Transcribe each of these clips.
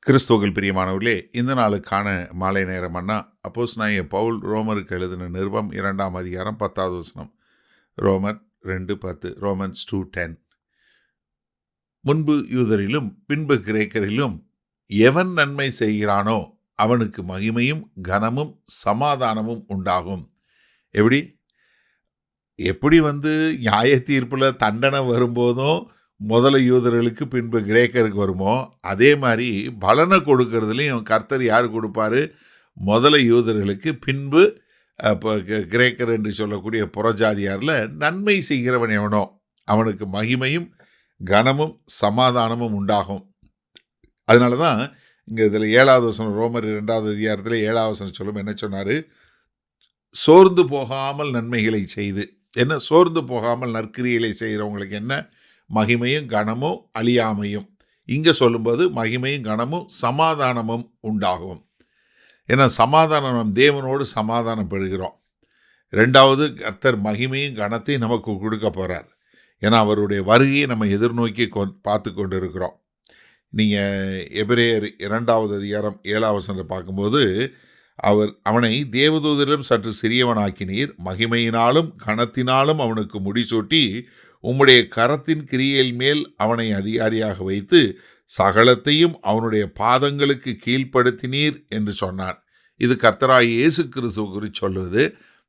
கிறிஸ்துவுக்குள் பிரியமானவர்களே, இந்த நாளுக்கான மாலை நேரம் அண்ணா அப்போஸ்தலனாகிய பவுல் ரோமருக்கு எழுதின நிருபம் 2ஆம் அதிகாரம் 10வது வசனம். ரோமர் 2:10. ரோமன்ஸ் 2:10. முன்பு யூதரிலும் பின்பு கிரேக்கரிலும் எவன் நன்மை செய்கிறானோ அவனுக்கு மகிமையும் கனமும் சமாதானமும் உண்டாகும். எப்படி நியாய தீர்ப்புல தண்டனை வரும்போதும் முதல்ல யூதர்களுக்கு பின்பு கிரேக்கருக்கு வருமோ, அதே மாதிரி பலனை கொடுக்கறதுலையும் கர்த்தர் யார் கொடுப்பாரு? முதல்ல யூதர்களுக்கு, பின்பு கிரேக்கர் என்று சொல்லக்கூடிய புறஜாதியாரில் நன்மை செய்கிறவன் எவனோ அவனுக்கு மகிமையும் கனமும் சமாதானமும் உண்டாகும். அதனால தான் இங்கே இதில் 7வது வசனம், ரோமர் 2வது அதிகாரத்தில் 7வது வசனம் சொல்லும். என்ன சொன்னார்? சோர்ந்து போகாமல் நன்மைகளை செய்து. என்ன சோர்ந்து போகாமல் நற்கிரியைகளை செய்கிறவங்களுக்கு என்ன? மகிமையும் கனமும் அழியாமையும். இங்கே சொல்லும்போது மகிமையும் கனமும் சமாதானமும் உண்டாகும். ஏன்னா சமாதானம், தேவனோடு சமாதானம் பெறுகிறோம். 2வது, கர்த்தர் மகிமையும் கனத்தையும் நமக்கு கொடுக்க போகிறார். ஏன்னா அவருடைய வருகையை நம்ம எதிர்நோக்கி பார்த்து கொண்டு இருக்கிறோம். நீங்கள் எபிரேயர் 2வது அதிகாரம் 7வது வசனத்தை பார்க்கும்போது, அவனை தேவதூதரிலும் சற்று சிறியவனாக்கினீர், மகிமையினாலும் கனத்தினாலும் அவனுக்கு முடிசூட்டி உம்முடைய கரத்தின் கிரியையின் மேல் அவனை அதிகாரியாக வைத்து சகலத்தையும் அவனுடைய பாதங்களுக்கு கீழ்ப்படுத்தினீர் என்று சொன்னான். இது கர்த்தராகிய இயேசு கிறிஸ்துவ குறித்து சொல்லுவது.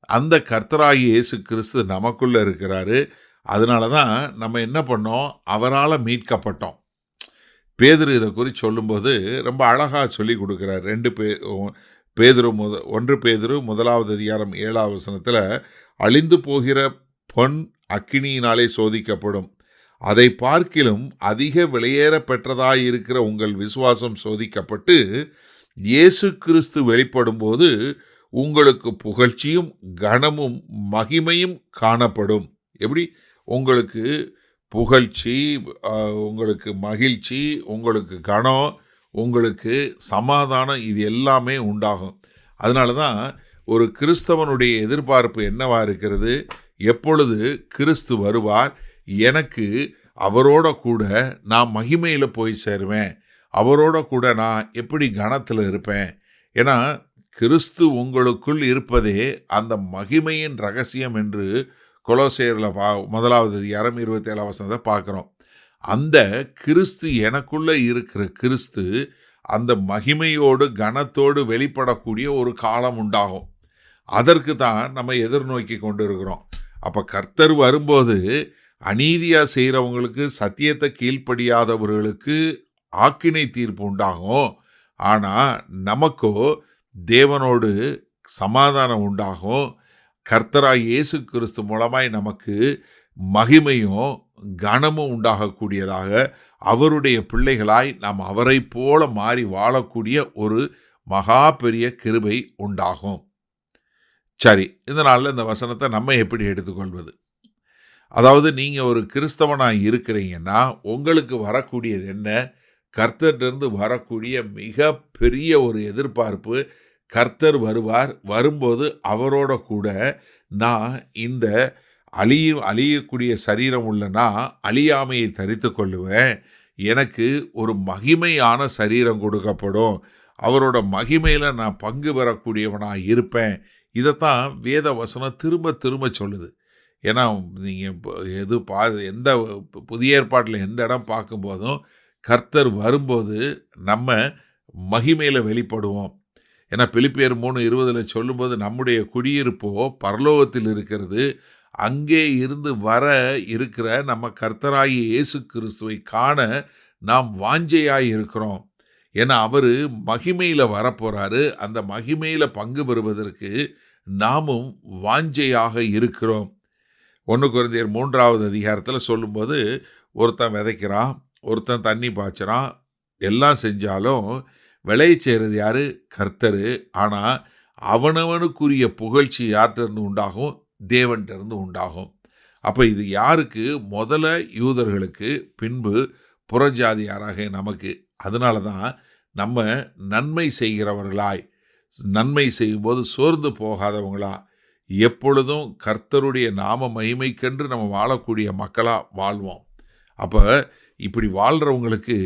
அந்த கர்த்தராகிய இயேசு கிறிஸ்து நமக்குள்ளே இருக்கிறாரு. அதனால தான் நம்ம என்ன பண்ணோம்? அவரால் மீட்கப்பட்டோம். பேதுரு இதை குறித்து சொல்லும்போது ரொம்ப அழகாக சொல்லி கொடுக்குறார். 1 பேதுரு 1வது அதிகாரம் 7வது வசனத்தில், அழிந்து போகிற பொன் அக்கினியினாலே சோதிக்கப்படும், அதை பார்க்கிலும் அதிக விலையேற பெற்றதாயிருக்கிற உங்கள் விசுவாசம் சோதிக்கப்பட்டு இயேசு கிறிஸ்து வெளிப்படும் போது உங்களுக்கு புகழ்ச்சியும் கனமும் மகிமையும் காணப்படும். எப்படி? உங்களுக்கு புகழ்ச்சி, உங்களுக்கு மகிழ்ச்சி, உங்களுக்கு கனம், உங்களுக்கு சமாதானம், இது எல்லாமே உண்டாகும். அதனால தான் ஒரு கிறிஸ்தவனுடைய எதிர்பார்ப்பு என்னவா இருக்கிறது? எப்பொழுது கிறிஸ்து வருவார், எனக்கு அவரோட கூட நான் மகிமையில் போய் சேருவேன், அவரோட கூட நான் எப்படி கனத்தில் இருப்பேன். ஏன்னா கிறிஸ்து உங்களுக்குள் இருப்பதே அந்த மகிமையின் ரகசியம் என்று கொலோசையரில் 1வது அதிகாரம் 27வது வசனத்தை பார்க்குறோம். அந்த கிறிஸ்து, எனக்குள்ளே இருக்கிற கிறிஸ்து அந்த மகிமையோடு கனத்தோடு வெளிப்படக்கூடிய ஒரு காலம் உண்டாகும். அதற்கு தான் நம்ம எதிர்நோக்கி கொண்டு இருக்கிறோம். அப்போ கர்த்தர் வரும்போது அநீதியாக செய்கிறவங்களுக்கு, சத்தியத்தை கீழ்ப்படியாதவர்களுக்கு ஆக்கினை தீர்ப்பு உண்டாகும். ஆனால் நமக்கோ தேவனோடு சமாதானம் உண்டாகும். கர்த்தராய் இயேசு கிறிஸ்து மூலமாய் நமக்கு மகிமையும் கனமும் உண்டாகக்கூடியதாக, அவருடைய பிள்ளைகளாய் நாம் அவரை போல மாறி வாழக்கூடிய ஒரு மகா பெரிய கிருபை உண்டாகும். சரி, இதனால் இந்த வசனத்தை நம்ம எப்படி எடுத்துக்கொள்வது? அதாவது நீங்கள் ஒரு கிறிஸ்தவனாக இருக்கிறீங்கன்னா உங்களுக்கு வரக்கூடியது என்ன? கர்த்தர்கிட்டருந்து வரக்கூடிய மிக பெரிய ஒரு எதிர்பார்ப்பு, கர்த்தர் வருவார், வரும்போது அவரோட கூட நான் இந்த அழியக்கூடிய சரீரம் உள்ளனா அழியாமையை தரித்து கொள்ளுவேன், எனக்கு ஒரு மகிமையான சரீரம் கொடுக்கப்படும், அவரோட மகிமையில் நான் பங்கு பெறக்கூடியவனாக இருப்பேன். இதைத்தான் வேத வசனம் திரும்ப திரும்ப சொல்லுது. ஏன்னா நீங்கள் எந்த புதிய ஏற்பாட்டில் எந்த இடம் பார்க்கும்போதும் கர்த்தர் வரும்போது நம்ம மகிமையில் வெளிப்படுவோம். ஏன்னா பிலிப்பியர் 3:20 சொல்லும்போது, நம்முடைய குடியிருப்போ பரலோகத்தில் இருக்கிறது, அங்கே இருந்து வர இருக்கிற நம்ம கர்த்தராகிய இயேசு கிறிஸ்துவை காண நாம் வாஞ்சையாய் இருக்கிறோம். ஏன்னா அவர் மகிமையில் வரப்போகிறாரு. அந்த மகிமையில் பங்கு பெறுவதற்கு நாமும் வாஞ்சையாக இருக்கிறோம். 1 கொரிந்தியர் 3வது அதிகாரத்தில் சொல்லும்போது, ஒருத்தன் விதைக்கிறான், ஒருத்தன் தண்ணி பாய்ச்சறான், எல்லாம் செஞ்சாலும் விளைய செய்கிறது யார்? கர்த்தர். ஆனால் அவனவனுக்குரிய புகழ்ச்சி யார்கிட்டருந்து உண்டாகும்? தேவன்கிட்டருந்து உண்டாகும். அப்போ இது யாருக்கு? முதல்ல யூதர்களுக்கு, பின்பு புறஜாதியாராக நமக்கு. அதனால தான் நம்ம நன்மை செய்கிறவர்களாய், நன்மை செய்யும்போது சோர்ந்து போகாதவங்களா, எப்பொழுதும் கர்த்தருடைய நாம மகிமைக்கென்று நம்ம வாழக்கூடிய மக்களாக வாழ்வோம். அப்போ இப்படி வாழ்கிறவங்களுக்கு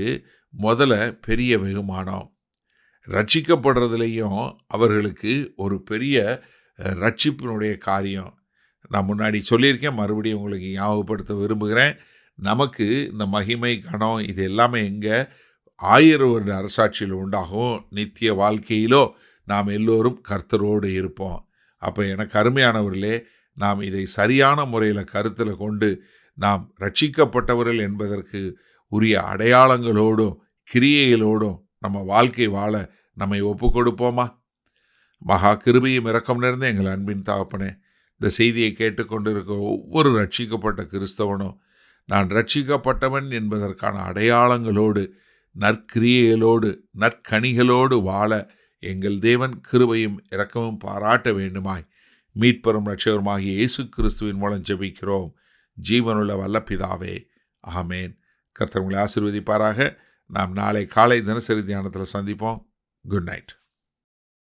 முதல்ல பெரிய வெகுமானம். ரட்சிக்கப்படுறதுலேயும் அவர்களுக்கு ஒரு பெரிய ரட்சிப்பினுடைய காரியம். நான் முன்னாடி சொல்லியிருக்கேன், மறுபடியும் உங்களுக்கு ஞாபகப்படுத்த விரும்புகிறேன். நமக்கு இந்த மகிமை, கனம் இது எல்லாமே எங்கே? 1000 வருட அரசாட்சியில் உண்டாகும். நித்திய வாழ்க்கையிலோ நாம் எல்லோரும் கர்த்தரோடு இருப்போம். அப்போ எனக்கு அருமையானவர்களே, நாம் இதை சரியான முறையில் கருத்தில் கொண்டு நாம் ரட்சிக்கப்பட்டவர்கள் என்பதற்கு உரிய அடையாளங்களோடும் கிரியைகளோடும் நம்ம வாழ்க்கை வாழ நம்மை ஒப்பு கொடுப்போமா? மகா கிருபையும் இரக்கம் நிறைந்த எங்கள் அன்பின் தகப்பனே, இந்த செய்தியை கேட்டுக்கொண்டிருக்கிற ஒவ்வொரு ரட்சிக்கப்பட்ட கிறிஸ்தவனும் நான் ரட்சிக்கப்பட்டவன் என்பதற்கான அடையாளங்களோடு நற்கிரியைகளோடு நற்கனிகளோடு வாழ எங்கள் தேவன் கிருபையும் இரக்கமும் பாராட்ட வேண்டுமாய் மீட்பெரும் இரட்சகருமாகிய இயேசு கிறிஸ்துவின் மூலம் ஜெபிக்கிறோம் ஜீவனுள்ள வல்ல பிதாவே, ஆமேன். கர்த்தர் உங்களை ஆசீர்வதிப்பாராக. நாம் நாளை காலை தினசரி தியானத்தில் சந்திப்போம். Good night.